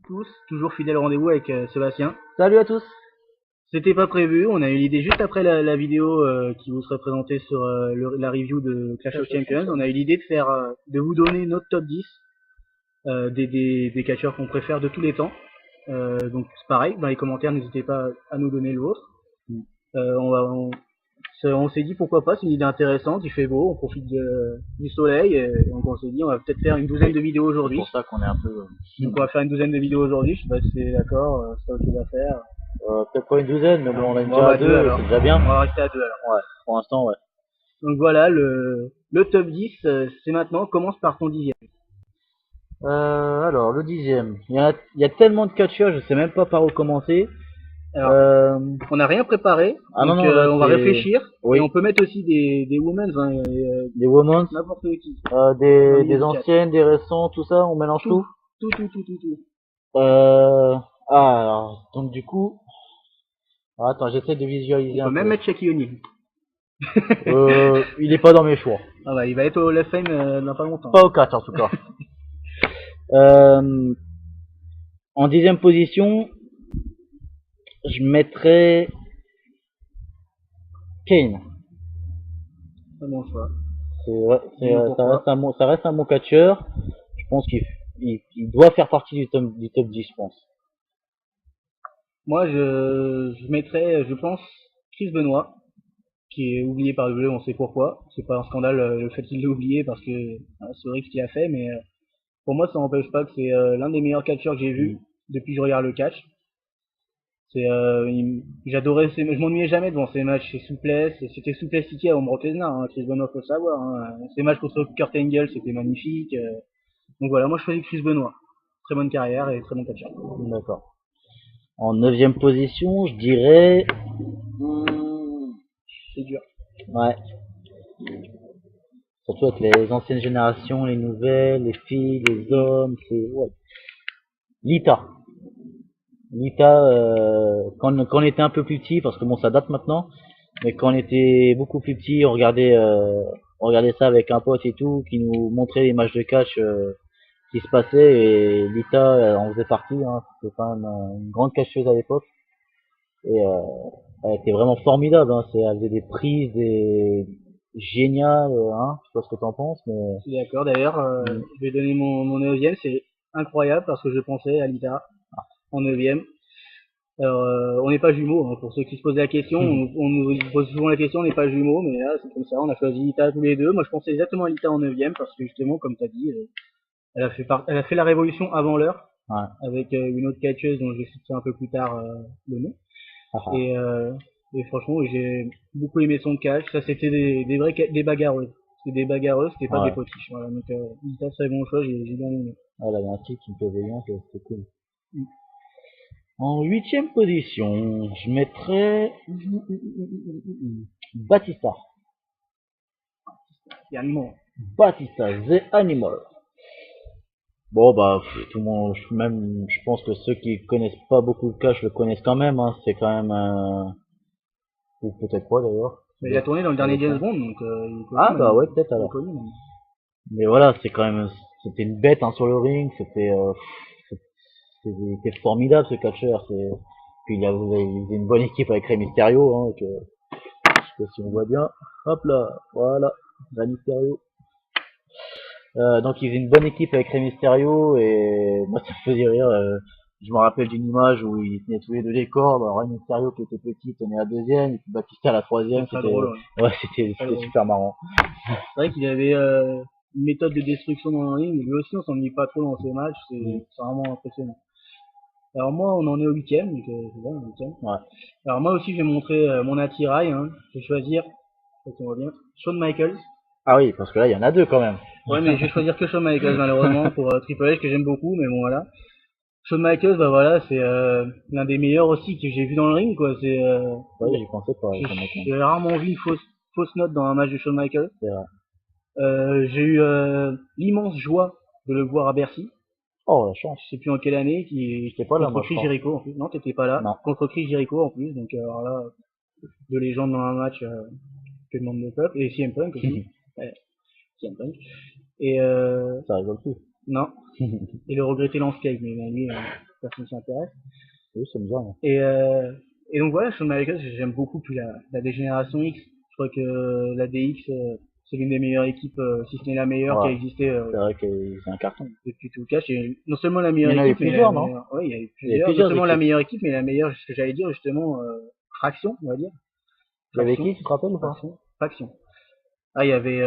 Tous, toujours fidèle au rendez-vous avec Sébastien. Salut à tous. C'était pas prévu, on a eu l'idée juste après la vidéo qui vous sera présentée sur la review de Clash of Champions. On a eu l'idée de faire, de vous donner notre top 10 des catcheurs qu'on préfère de tous les temps. Donc c'est pareil, dans les commentaires, n'hésitez pas à nous donner le vôtre. On s'est dit pourquoi pas, c'est une idée intéressante, il fait beau, on profite du soleil, et donc on s'est dit on va peut-être faire une douzaine de vidéos aujourd'hui. C'est pour ça qu'on est un peu. Donc on va faire une douzaine de vidéos aujourd'hui, je sais pas si c'est d'accord, c'est autre chose à faire. Peut-être pas une douzaine, mais bon, on a Bon, déjà bah, deux, alors. c'est déjà bien. On va rester à deux alors. Ouais, pour l'instant, ouais. Donc voilà, le top 10, c'est maintenant, commence par ton dixième. Alors, le dixième. Il y a tellement de catcheurs, je sais même pas par où commencer. Alors, on n'a rien préparé, Ah donc non, non, là, on va c'est. réfléchir. Oui. Et on peut mettre aussi des women, Des women, n'importe qui. des anciennes, des récents, tout ça, on mélange tout. Tout. Alors, donc du coup. Attends, j'essaie de visualiser On peut un même peu. mettre Shaquille O'Neal. Il est pas dans mes choix. Ah bah, il va être au Left Fame dans pas longtemps. Pas au catch en tout cas. En dixième position, je mettrais Kane. C'est mon choix. Ça reste un bon catcheur. Je pense qu'il doit faire partie du top 10, je pense. Moi, je mettrais, je pense, Chris Benoit, qui est oublié par le jeu, on sait pourquoi. C'est pas un scandale le fait qu'il l'ait oublié parce que c'est vrai ce qu'il a fait, mais pour moi ça n'empêche pas que c'est l'un des meilleurs catcheurs que j'ai vu depuis que je regarde le catch. J'adorais je m'ennuyais jamais devant ces matchs, c'était souplesse City à Brock Lesnar, hein, Chris Benoit faut le savoir. Hein. Ces matchs contre Kurt Angle c'était magnifique. Donc voilà, moi je choisis Chris Benoit. Très bonne carrière et très bon catcheur. D'accord. En neuvième position, je dirais. C'est dur. Ouais. Surtout avec les anciennes générations, les nouvelles, les filles, les hommes, c'est. Ouais. Lita. Lita, quand on était un peu plus petit, parce que bon, ça date maintenant, mais quand on était beaucoup plus petit, on regardait ça avec un pote et tout, qui nous montrait les matchs de catch qui se passaient, et Lita en faisait partie, hein, c'était quand même une grande catcheuse à l'époque, et elle était vraiment formidable, hein, elle faisait des prises, géniales, hein, je sais pas ce que t'en penses, mais. Je suis d'accord. D'ailleurs, je vais donner mon neuvième. C'est incroyable parce que je pensais à Lita en neuvième. Alors, on n'est pas jumeaux, hein, pour ceux qui se posent la question. On nous pose souvent la question, on n'est pas jumeaux, mais là, c'est comme ça. On a choisi Lita tous les deux. Moi, je pensais exactement à Lita en neuvième parce que justement, comme tu as dit, elle a fait la révolution avant l'heure Ouais. avec une autre catcheuse dont je vais citer un peu plus tard le nom. Et, et franchement, j'ai beaucoup aimé son catch. Ça, c'était des bagarreuses. C'était des bagarreuses, c'était pas des potiches. Voilà, donc Lita, c'est bon choix, j'ai bien aimé. Elle avait un style qui me plaisait bien, c'était cool. En huitième position, je mettrais Batista. The Animal. Batista, The Animal. Bon bah tout le monde, même je pense que ceux qui connaissent pas beaucoup le catch le connaissent quand même. Hein. C'est quand même ou peut-être pas d'ailleurs. Mais il a tourné dans le dernier James Bond, donc il est connu. Ah bah ouais peut-être alors. Connu, mais voilà, c'est quand même, c'était une bête hein, sur le ring. C'était formidable ce catcheur. Puis il avait une bonne équipe avec Rey Mysterio. Hein, je sais pas si on voit bien. Hop là, voilà, Rey Mysterio. Donc ils faisaient une bonne équipe avec Rey Mysterio et moi ça me faisait rire. Je me rappelle d'une image où ils tenaient tous les deux les cordes. Rey Mysterio qui était petit tenait la deuxième et puis Batista à la troisième. C'était drôle. Ouais, c'était super marrant. C'est vrai qu'il avait une méthode de destruction dans le ring. Lui aussi, on s'ennuie pas trop dans ses matchs. C'est vraiment impressionnant. Alors moi, on en est au huitième, donc c'est bon, au huitième. Ouais. Alors moi aussi, je vais montrer mon attirail. Hein. Je vais choisir, ça on voit bien, Shawn Michaels. Ah oui, parce que là, il y en a deux quand même. Ouais, mais je vais choisir que Shawn Michaels malheureusement pour Triple H que j'aime beaucoup, mais bon voilà. Shawn Michaels, bah voilà, c'est l'un des meilleurs aussi que j'ai vu dans le ring, quoi. C'est. Ouais, j'y pensais pas. J'ai rarement vu une fausse note dans un match de Shawn Michaels. C'est vrai. J'ai eu l'immense joie de le voir à Bercy. Oh la chance. Je sais plus en quelle année, J'étais pas là, contre moi, Chris Jericho en plus. Non, t'étais pas là. Non. Contre Chris Jericho en plus, donc alors là, de légende dans un match que demande le peuple. Et CM Punk aussi. Ouais, CM Punk. Et ça rigole plus. non. Et le regretté Lance Cage, mais lui, personne s'y intéresse. Oui, ça me dit rien. Et donc voilà, Shawn Michaels, j'aime beaucoup plus la Dégénération X. Je crois que la DX, c'est l'une des meilleures équipes, si ce n'est la meilleure qui a Ouais. existé C'est vrai que c'est un carton. depuis tout le cas. C'est non seulement la Il y meilleure en a eu équipe, mais plusieurs, la non? meilleure. Oui, il y a eu Il y a eu plusieurs. Non plusieurs seulement la équipes. meilleure équipe, mais la meilleure, ce que j'allais dire justement, traction, on va dire. Il y avait Traction, qui, tu te rappelles ou pas? faction. Ah, il y avait,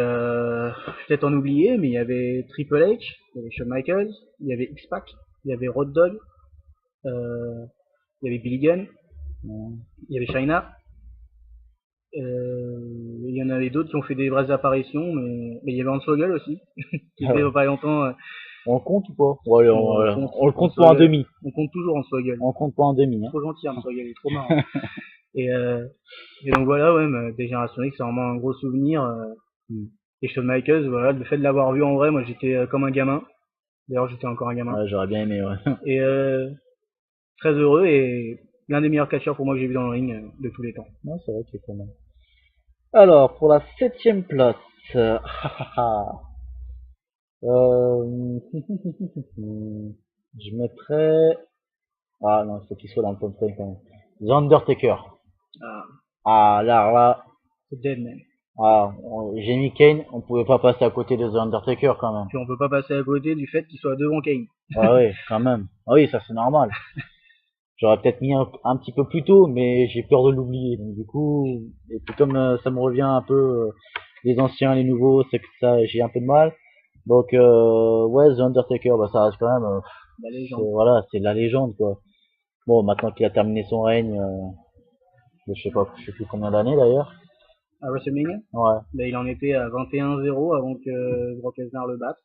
peut-être en oublier, mais il y avait Triple H, il y avait Shawn Michaels, il y avait X-Pac, il y avait Road Dogg, il y avait Billy Gunn, Non. il y avait Chyna. Il y en avait d'autres qui ont fait des vraies apparitions, mais il y avait Hornswoggle aussi, qui Ah était il ouais. y a pas longtemps. On le compte ou pas? Ouais, on le compte pour un Hornswoggle. demi. On compte toujours Hornswoggle. On compte pour un demi, hein. Trop gentil Hornswoggle, il est trop marrant. Et, et donc voilà, ouais, des Génération X, c'est vraiment un gros souvenir. Et Shawn Michaels, voilà, le fait de l'avoir vu en vrai, moi j'étais comme un gamin. D'ailleurs, j'étais encore un gamin. Ouais, j'aurais bien aimé, ouais. Et très heureux et l'un des meilleurs catcheurs pour moi que j'ai vu dans le ring de tous les temps. Non, c'est vrai qu'il est pas mal. Alors, pour la 7ème place, je mettrais... Ah non, il faut qu'il soit dans le top 5 quand même. The Undertaker. Ah, Ah, là, c'est Deadman. j'ai mis Kane, on pouvait pas passer à côté de The Undertaker quand même. Puis on peut pas passer à côté du fait qu'il soit devant Kane. Ah oui, quand même. Ah oui, ça c'est normal. J'aurais peut-être mis un petit peu plus tôt, mais j'ai peur de l'oublier. Donc du coup, et puis comme ça me revient un peu les anciens, les nouveaux, c'est que ça j'ai un peu de mal. Donc ouais, The Undertaker, bah ça reste quand même, La légende. voilà, c'est la légende quoi. Bon, maintenant qu'il a terminé son règne, je sais plus combien d'années d'ailleurs. À WrestleMania, Ouais, ben, il en était à 21-0 avant que Brock Lesnar le batte.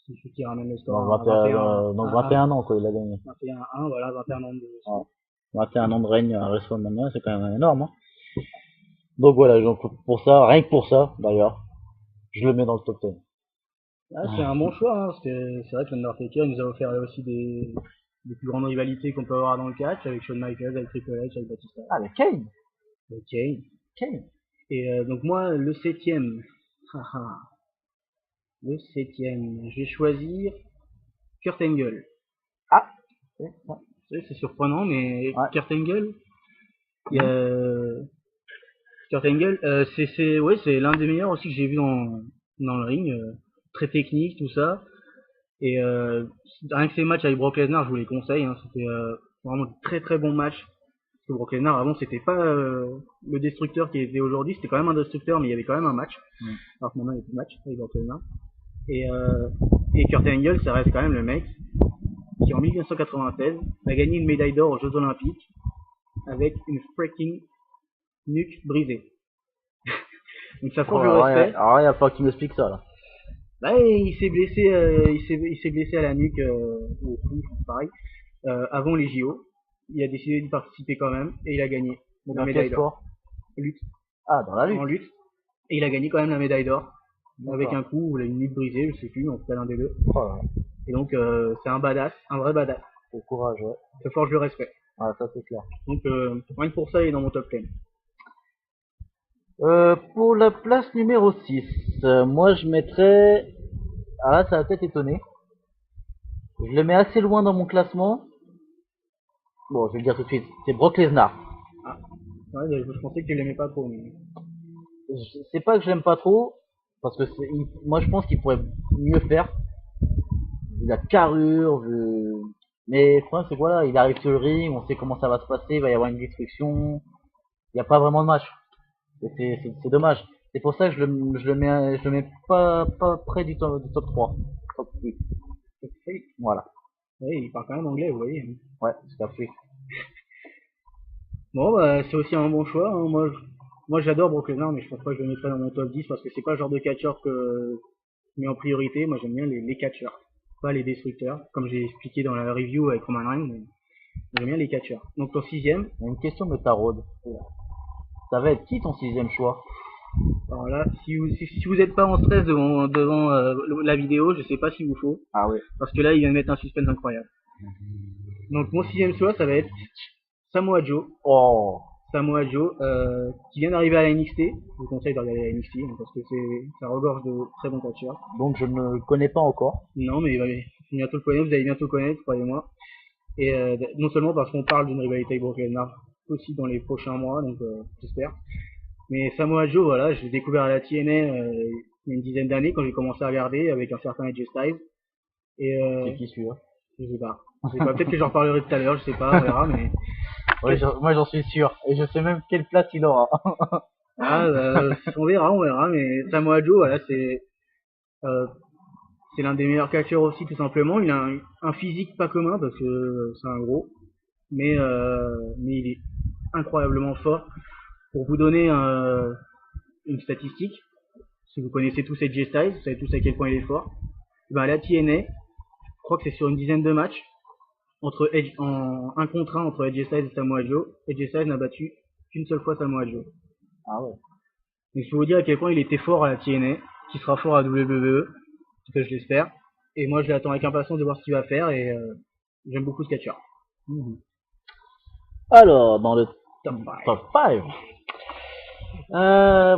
C'est ce qui ramène le donc score à 21, donc 21 ans quoi, il a gagné. 21-1, voilà, 21 ans de Ouais. 21 ans de règne à WrestleMania, c'est quand même énorme. Hein. Donc voilà, donc pour ça, rien que pour ça d'ailleurs, je le mets dans le top 10. Ah, c'est un bon choix, hein, parce que c'est vrai que l'Undertaker il nous a offert aussi des plus grandes rivalités qu'on peut avoir dans le catch, avec Shawn Michaels, avec Triple H, avec Batista, Ah, mais Kane, avec Kane. Kane. Et donc moi, le septième, haha, le septième, je vais choisir Kurt Angle. Ah, c'est ça. C'est surprenant, mais Ouais. Kurt Angle, il y a... Kurt Angle, ouais, c'est l'un des meilleurs aussi que j'ai vu dans le ring, très technique, tout ça. Et rien que ces matchs avec Brock Lesnar, je vous les conseille, hein, c'était vraiment de très très bons matchs. Parce que Brock Lesnar, avant, c'était pas le destructeur qui était aujourd'hui, c'était quand même un destructeur, mais il y avait quand même un match. Alors que maintenant, il n'y a plus de match avec Brock Lesnar. Et Kurt Angle, ça reste quand même le mec qui, en 1996, a gagné une médaille d'or aux Jeux Olympiques avec une freaking nuque brisée. Donc ça forge le respect. Alors, il n'y a pas qui m'explique ça là. Bah, il s'est blessé, il s'est blessé à la nuque, au cou, pareil, avant les JO. Il a décidé d'y participer quand même et il a gagné. Donc la Dans médaille quel d'or. sport? Lutte. Ah, dans la lutte. En lutte. Et il a gagné quand même la médaille d'or. Avec D'accord. un coup, ou une nuque brisée, je sais plus, mais en tout cas l'un des deux. Oh là là. Et donc c'est un badass, un vrai badass. Au courage, ouais. Ça forge le respect. Ah, ça c'est clair. Donc rien que pour ça, il est dans mon top 10. Pour la place numéro 6, moi je mettrais... Ah là, ça va peut-être étonner. Je le mets assez loin dans mon classement. Bon, je vais le dire tout de suite. C'est Brock Lesnar. Ah. Ouais, je pensais que tu l'aimais pas trop, mais... C'est pas que j'aime pas trop, parce que moi je pense qu'il pourrait mieux faire. Il a carrure, mais le problème c'est que voilà, il arrive sur le ring, on sait comment ça va se passer, il va y avoir une destruction, il n'y a pas vraiment de match. C'est dommage. C'est pour ça que je le mets pas près du top 3. Top 8. Oui, Voilà. il parle quand même anglais, vous voyez. Ouais, tout à fait. Bon, bah, c'est aussi un bon choix. Hein. Moi, j'adore Brock Lesnar, mais je pense pas que je le mettrai dans mon top 10 parce que c'est pas le genre de catcheur que je mets en priorité. Moi, j'aime bien les catcheurs, pas les destructeurs, comme j'ai expliqué dans la review avec Roman Reigns. Mais j'aime bien les catcheurs. Donc, ton sixième, Il y a une question de taraude. Ça va être qui ton 6ème choix? alors là, si vous êtes pas en stress devant la vidéo, je sais pas s'il vous faut, Ah oui. parce que là, il vient de mettre un suspense incroyable. Donc, mon sixième choix, ça va être Samoa Joe. Oh. Samoa Joe, qui vient d'arriver à la NXT. Je vous conseille de regarder la NXT, hein, parce que ça regorge de très bons catcheurs. Donc je ne le connais pas encore. Non, mais il va bientôt le connaître, vous allez bientôt le connaître, croyez-moi. Et non seulement parce qu'on parle d'une rivalité avec Brock Lesnar aussi dans les prochains mois, donc j'espère. Mais Samoa Joe, voilà, je l'ai découvert à la TNA il y a une dizaine d'années quand j'ai commencé à regarder avec un certain AJ Styles. Et C'est qui celui-là? je sais pas. Je sais pas, peut-être que j'en reparlerai tout à l'heure, je sais pas, on verra, mais Ouais, moi j'en suis sûr. Et je sais même quelle place il aura. on verra, mais Samoa Joe, voilà, euh, c'est l'un des meilleurs catcheurs aussi, tout simplement. Il a un physique pas commun parce que c'est un gros, mais il est incroyablement fort. Pour vous donner une statistique, si vous connaissez tous AJ Styles, vous savez tous à quel point il est fort. Ben, à la TNA, je crois que c'est sur une dizaine de matchs, en un contre un entre AJ Styles et Samoa Joe, AJ Styles n'a battu qu'une seule fois Samoa Joe. Ah ouais. Donc je peux vous dire à quel point il était fort à la TNA, qu'il sera fort à WWE, ce que je l'espère. Et moi je l'attends avec impatience de voir ce qu'il va faire et j'aime beaucoup ce catcheur. Alors, dans le Top 5. top 5,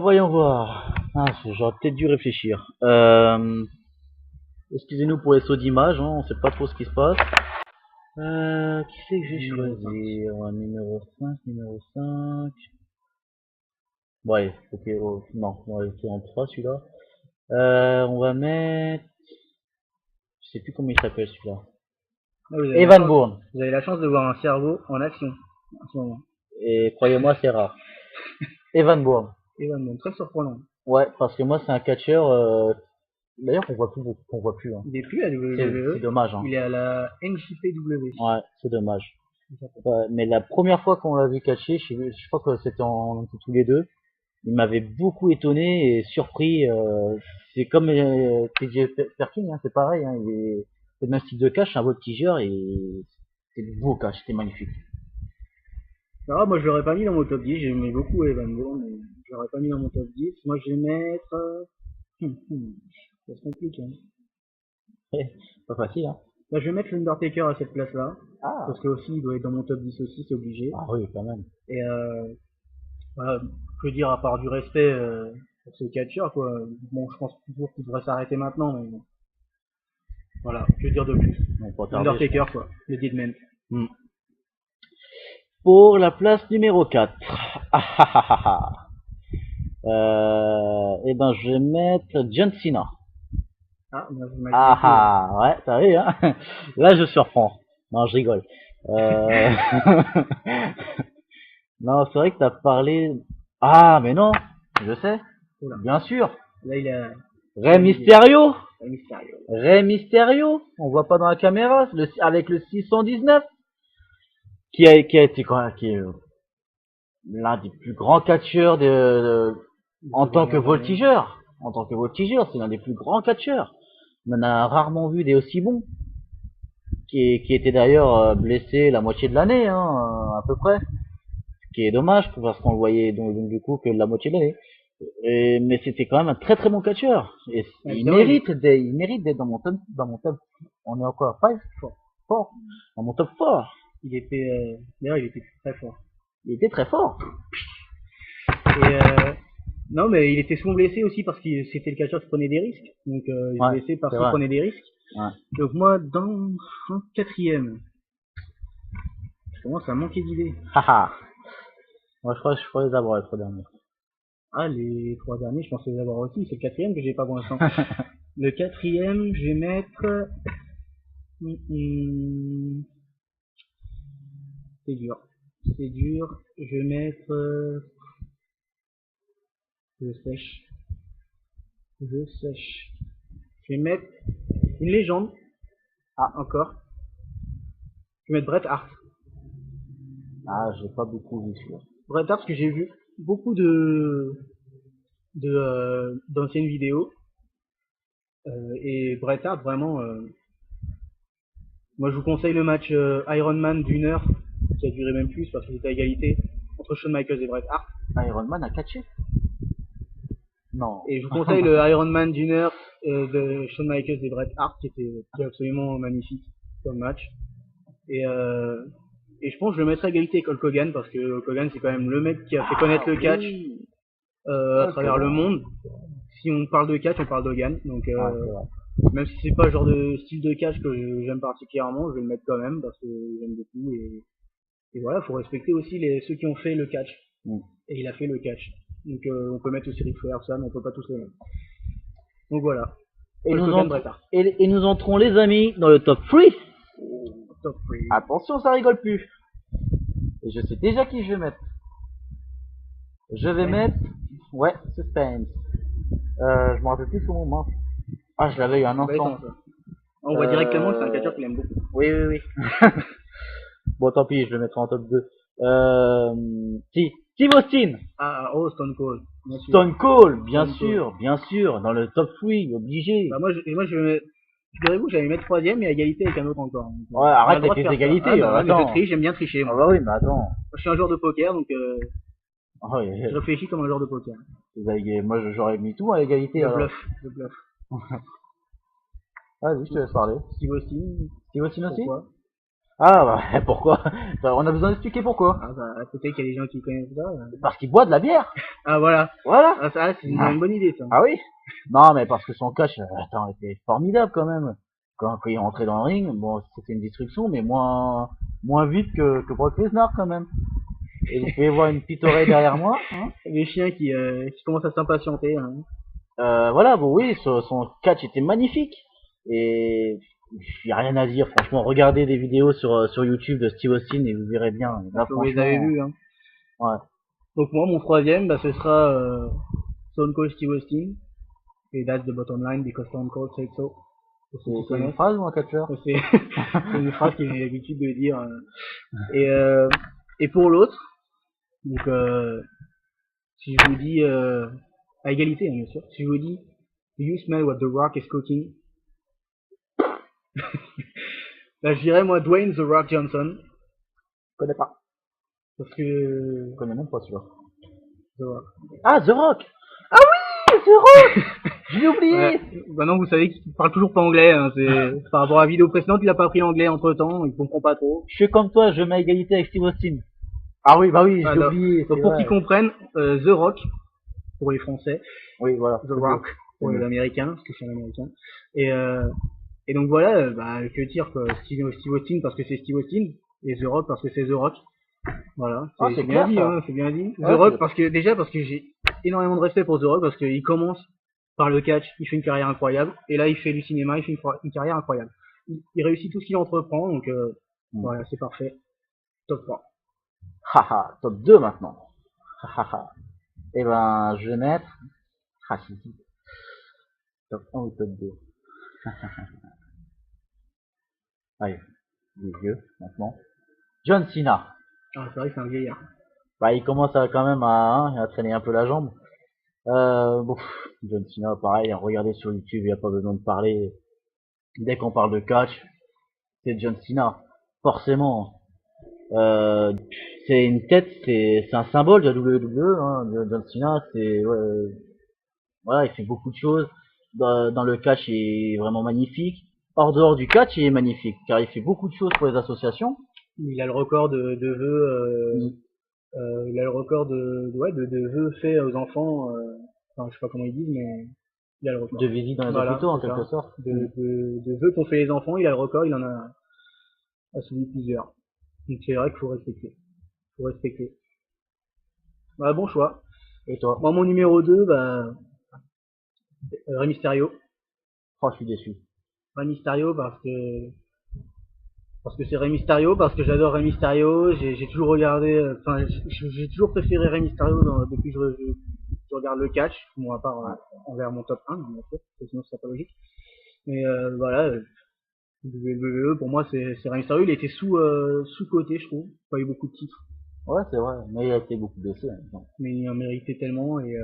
voyons voir. Ah, j'aurais peut-être dû réfléchir. Excusez-nous pour les sauts d'image, hein, on sait pas trop ce qui se passe. Qui c'est que j'ai choisi? Numéro 5, numéro 5. Ouais, ok, oh, non, on va laisser en 3 celui-là. On va mettre... Je sais plus comment il s'appelle celui-là. Evan Bourne. Vous avez la chance de voir un cerveau en action en ce moment. Et croyez-moi, c'est rare. Evan Bourne. Evan Bourne, très surprenant. Ouais, parce que moi, c'est un catcheur... D'ailleurs, qu'on voit plus. Hein. Il est plus à C'est WWE. dommage. Hein. Il est à la NJPW. Ouais, c'est dommage. Ouais, mais la première fois qu'on l'a vu catcher, je crois que c'était en tous les deux, il m'avait beaucoup étonné et surpris. C'est comme TJ Perkins, hein, c'est pareil. Hein, c'est le même style de catch, c'est un voltigeur et c'est du beau catch, c'était magnifique. Alors, moi je l'aurais pas mis dans mon top 10, j'aimais beaucoup Evan Bourne, mais je l'aurais pas mis dans mon top 10. Moi je vais mettre... ça se complique. Hein. Pas facile, hein. Bah, je vais mettre l'Undertaker à cette place-là. Ah. Parce que aussi, il doit être dans mon top 10 aussi, c'est obligé. Ah oui, quand même. Et voilà, que dire à part du respect pour ce catcheur, quoi. Bon, je pense toujours qu'il devrait s'arrêter maintenant, mais bon. Voilà, que dire de plus. Undertaker, quoi, le Deadman. Pour la place numéro 4. Et ben, je vais mettre John Cena. Ouais, t'as vu, hein. Là, je surprends. Non, je rigole. Non, c'est vrai que t'as parlé... Ah, mais non, je sais. Oula. Bien sûr. Là, il a... Rey Mysterio. Rey Mysterio. On voit pas dans la caméra, avec le 619. Qui a été quoi, qui est l'un des plus grands catcheurs en tant que voltigeur. En tant que voltigeur, c'est l'un des plus grands catcheurs. On en a rarement vu des aussi bons. Qui était d'ailleurs blessé la moitié de l'année, hein, à peu près. Ce qui est dommage, parce qu'on le voyait donc du coup que la moitié de l'année. Mais c'était quand même un très très bon catcheur. Et il mérite d'être dans mon top. On est encore 5 fort. Dans mon top 4. Il était, d'ailleurs, il était très fort. Il était très fort. Et non, mais il était souvent blessé aussi parce que c'était le catcheur qui prenait des risques. Donc, il était blessé parce qu'il prenait des risques. Ouais. Donc, moi, en quatrième, je commence à manquer d'idées. Moi, je crois les avoir les 3 derniers. Ah, les 3 derniers, je pense les avoir aussi. C'est le quatrième que j'ai pas pour l'instant. Le quatrième, je vais mettre... C'est dur. Je vais mettre... Je sèche. Je vais mettre une légende. Ah, encore. Je vais mettre Bret Hart. Ah, j'ai pas beaucoup vu celui-là. Bret Hart, parce que j'ai vu beaucoup d'anciennes vidéos. Et Bret Hart, vraiment... moi, je vous conseille le match Iron Man d'1 heure, qui a duré même plus, parce que c'était à égalité, entre Shawn Michaels et Bret Hart. Iron Man a catché? Non. Et je vous conseille le Iron Man d'1 heure de Shawn Michaels et Bret Hart, qui est absolument magnifique comme match. Et je pense que je le mettrai à égalité avec Hulk Hogan, parce que Hulk Hogan, c'est quand même le mec qui a fait connaître le catch à travers le monde. Si on parle de catch, on parle d'Hogan. Donc Même si c'est pas le genre de style de catch que j'aime particulièrement, je vais le mettre quand même parce que j'aime beaucoup et voilà, faut respecter aussi ceux qui ont fait le catch. Mm. Et il a fait le catch. Donc on peut mettre aussi Ric Flair, ça, mais on peut pas tous les mettre. Donc voilà. Et Hulk nous, Hogan, Bret Hart. et nous entrons, les amis, dans le top 3. Top 3. Attention, ça rigole plus. Et je sais déjà qui je vais mettre. Je vais mettre... Ouais, Suspense. Je me rappelle plus comment moi. Ah, je l'avais eu un instant. On voit directement que c'est un catcheur qu'il aime beaucoup. Oui, oui, oui. Bon, tant pis, je le mettrai en top 2. Si, Steve Austin. Ah, oh, Stone Cold. Stone Cold, bien sûr, bien sûr, dans le top 3, obligé. Bah moi je vais mettre, figurez-vous, j'allais mettre troisième mais à égalité avec un autre encore. Donc, ouais, arrête avec les égalités. Ah, bah, attends. je triche, j'aime bien tricher. Moi. Ah bah oui, mais attends. Je suis un joueur de poker, donc Oh, yeah. je réfléchis comme un joueur de poker. Moi, j'aurais mis tout à l'égalité. Je bluff. Vas-y, je te laisse parler. Steve Austin. Steve Austin aussi? Pourquoi? Ah bah, pourquoi? On a besoin d'expliquer pourquoi. Ah bah, peut-être qu'il y a des gens qui connaissent ça. Parce qu'il boit de la bière. Ah voilà. Voilà. Ah ça, c'est une bonne idée ça. Ah oui? Non, mais parce que son catch, attends, était formidable quand même. Quand il est rentré dans le ring, bon, c'était une destruction, mais moins vite que Brock Lesnar quand même. Et vous pouvez voir une petite oreille derrière moi. Hein. Les chiens qui commencent à s'impatienter. Hein. Voilà, bon oui, son catch était magnifique. Et il n'y a rien à dire, franchement, regardez des vidéos sur YouTube de Steve Austin et vous verrez bien. Là, vous les avez vus, hein. Ouais. Donc moi, mon troisième, bah, ce sera Stone Cold Steve Austin. Et that's the bottom line because Stone Cold said so. C'est une phrase ou un catcheur? C'est une phrase qu'il a l'habitude de dire. Et pour l'autre, donc si je vous dis à égalité, hein, bien sûr, si je vous dis Do you smell what The Rock is cooking? Là, je dirais moi Dwayne The Rock Johnson. Je connais pas. Parce que. Je connais même pas celui-là. The Rock. Ah, The Rock! Ah oui, The Rock! J'ai oublié! Ouais. Maintenant, vous savez qu'il parle toujours pas anglais. Hein, par rapport à la vidéo précédente, il a pas appris l'anglais entre temps, il comprend pas trop. Je suis comme toi, je mets à égalité avec Steve Austin. Ah oui, bah oui, j'ai oublié. Donc pour qu'ils comprennent, The Rock, pour les Français. Oui, voilà. The Rock, pour les Américains, parce que je suis un Américain. Et donc voilà, bah, que dire que Steve Austin parce que c'est Steve Austin, et The Rock parce que c'est The Rock. Voilà, c'est bien dit, hein, c'est bien dit. The Rock parce que j'ai énormément de respect pour The Rock parce qu'il commence par le catch, il fait une carrière incroyable, et là il fait du cinéma, il fait une carrière incroyable. Il réussit tout ce qu'il entreprend, donc voilà, c'est parfait. Top 3. Haha, top 2 maintenant. Haha. Et ben, je vais mettre... Top 1 ou top 2? Allez, les vieux, maintenant. John Cena. Ah, c'est vrai que c'est un vieillard. Bah, il commence quand même à traîner un peu la jambe. Bon, John Cena, pareil, regardez sur YouTube, il n'y a pas besoin de parler. Dès qu'on parle de catch, c'est John Cena. Forcément. C'est une tête, c'est un symbole de la WWE, hein. John Cena, voilà, il fait beaucoup de choses. Dans le catch, il est vraiment magnifique. Hors dehors du catch, il est magnifique, car il fait beaucoup de choses pour les associations. Il a le record de vœux, il a le record de vœux faits aux enfants, enfin, je sais pas comment ils disent, mais il a le record. De visite dans les hôpitaux, en quelque sorte. De vœux qu'ont fait les enfants, il a le record, il en a soumis plusieurs. Donc c'est vrai qu'il faut respecter. Faut respecter. Bah, bon choix. Et toi? Moi, mon numéro 2, bah, Rey Mysterio. Oh, je suis déçu. Rey Mysterio parce que c'est Rey Mysterio, parce que j'adore Rey Mysterio, j'ai toujours regardé, enfin, j'ai toujours préféré Rey Mysterio depuis que je regarde le catch, bon, à part envers mon top 1, bien sûr, parce que sinon c'est pas logique. Mais voilà, WWE, pour moi, c'est Rey Mysterio, il a été sous-coté, je trouve, pas eu beaucoup de titres. Ouais, c'est vrai, mais il a été beaucoup blessé. Mais il en méritait tellement, et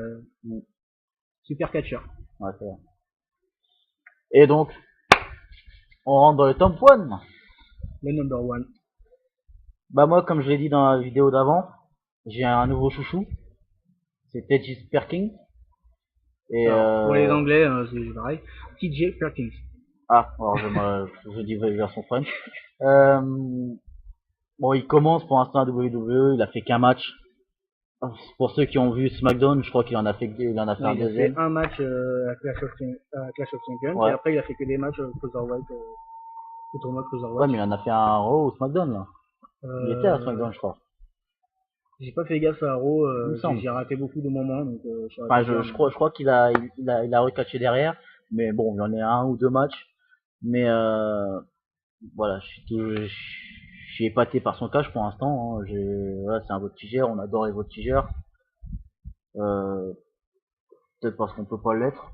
super catcheur. Ouais, c'est vrai. Et donc, on rentre dans le top 1. Le number 1. Bah moi, comme je l'ai dit dans la vidéo d'avant, j'ai un nouveau chouchou. C'est TJ Perkins. Et pour les Anglais, c'est pareil. TJ Perkins. Ah, alors je dis version French. Bon, il commence pour l'instant à WWE, il a fait qu'un match. Pour ceux qui ont vu SmackDown, je crois il en a fait Non, un il a fait deuxième. un match à Clash of Champions, et Ouais. après il a fait que des matchs Cruiserweight, au tournoi Ouais, Cruiserweight. mais il en a fait un Raw ou SmackDown, là. Il était à Euh, SmackDown, je crois. j'ai pas fait gaffe à Raw, Il me semble. j'ai raté beaucoup de moments, donc je saurais pas Enfin, dire, je mais crois, je crois qu'il a recatché derrière. Mais bon, il en a un ou deux matchs. Mais voilà, je suis épaté par son cash pour l'instant. Hein. Voilà, c'est un voltigeur, on adore les voltigeurs. Euh, Peut-être parce qu'on peut pas l'être.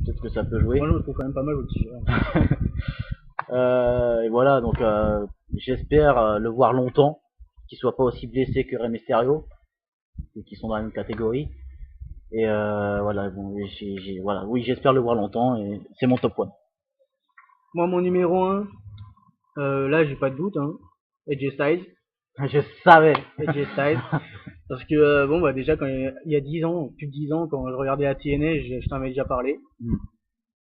Peut-être que ça peut jouer. moi je le trouve quand même pas mal au-dessus. Et voilà, donc j'espère le voir longtemps, qu'il soit pas aussi blessé que Rey Mysterio, et qui sont dans la même catégorie. Et voilà, bon, voilà, oui, j'espère le voir longtemps et c'est mon top 1. Moi mon numéro 1, là j'ai pas de doute, hein, AJ Styles. Je savais. AJ Styles. Parce que bon bah déjà quand il y a 10 ans, plus de 10 ans, quand je regardais la TNA, je t'en avais déjà parlé. Mm.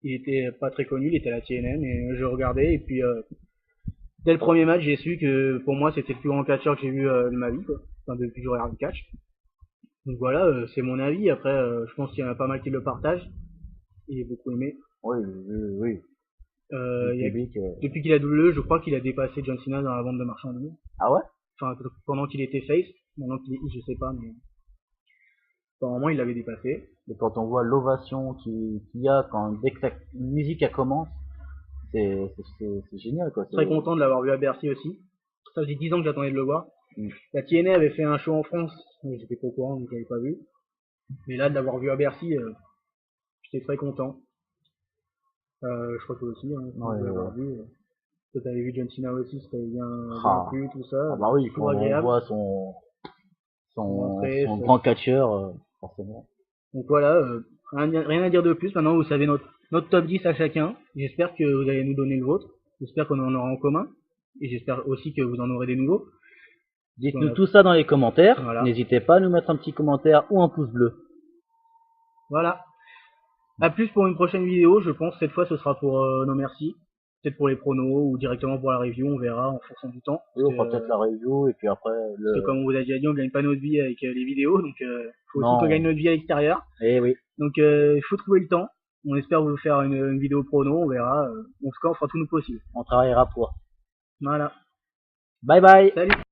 Il était pas très connu, il était à la TNA, mais je regardais et puis dès le premier match j'ai su que pour moi c'était le plus grand catcheur que j'ai vu de ma vie, quoi. Enfin depuis que je regarde le catch. Donc voilà, c'est mon avis. Après, je pense qu'il y en a pas mal qui le partagent. Il est beaucoup aimé. Oui, oui, oui. Le Il y a- public. depuis qu'il a WWE, je crois qu'il a dépassé John Cena dans la vente de marchandises. Ah ouais? Enfin, pendant qu'il était face. Maintenant qu'il est je sais pas, mais apparemment il l'avait dépassé. Et quand on voit l'ovation qu'il y a dès que la musique elle commence, c'est génial quoi. Très content de l'avoir vu à Bercy aussi. Ça faisait 10 ans que j'attendais de le voir. Mm. La TNA avait fait un show en France, mais j'étais pas au courant, donc je l'avais pas vu. Mais là, de l'avoir vu à Bercy, j'étais très content. Je crois que toi aussi, hein, Ouais, de ouais, l'avoir ouais. vu. Toi, t'avais vu John Cena aussi, c'était bien, bien Ah, plu, tout ça. ah bah oui, Toujours quand on agréable. voit Son entrée, son grand catcheur, forcément. donc voilà, rien à dire de plus. Maintenant, vous savez notre top 10 à chacun. J'espère que vous allez nous donner le vôtre. J'espère qu'on en aura en commun. Et j'espère aussi que vous en aurez des nouveaux. Dites-nous Voilà. tout ça dans les commentaires. Voilà. N'hésitez pas à nous mettre un petit commentaire ou un pouce bleu. Voilà. À plus pour une prochaine vidéo. Je pense cette fois ce sera pour nos merci. Peut-être pour les pronos ou directement pour la review. On verra en fonction du temps. Oui, on fera peut-être la review et puis après Parce que comme on vous a déjà dit, on gagne pas notre vie avec les vidéos. Donc faut aussi qu'on Non. gagne notre vie à l'extérieur. Eh oui. Donc il faut trouver le temps. On espère vous faire une vidéo prono. On verra. En tout cas, on fera tout notre possible. On travaillera pour. Voilà. Bye bye. Salut.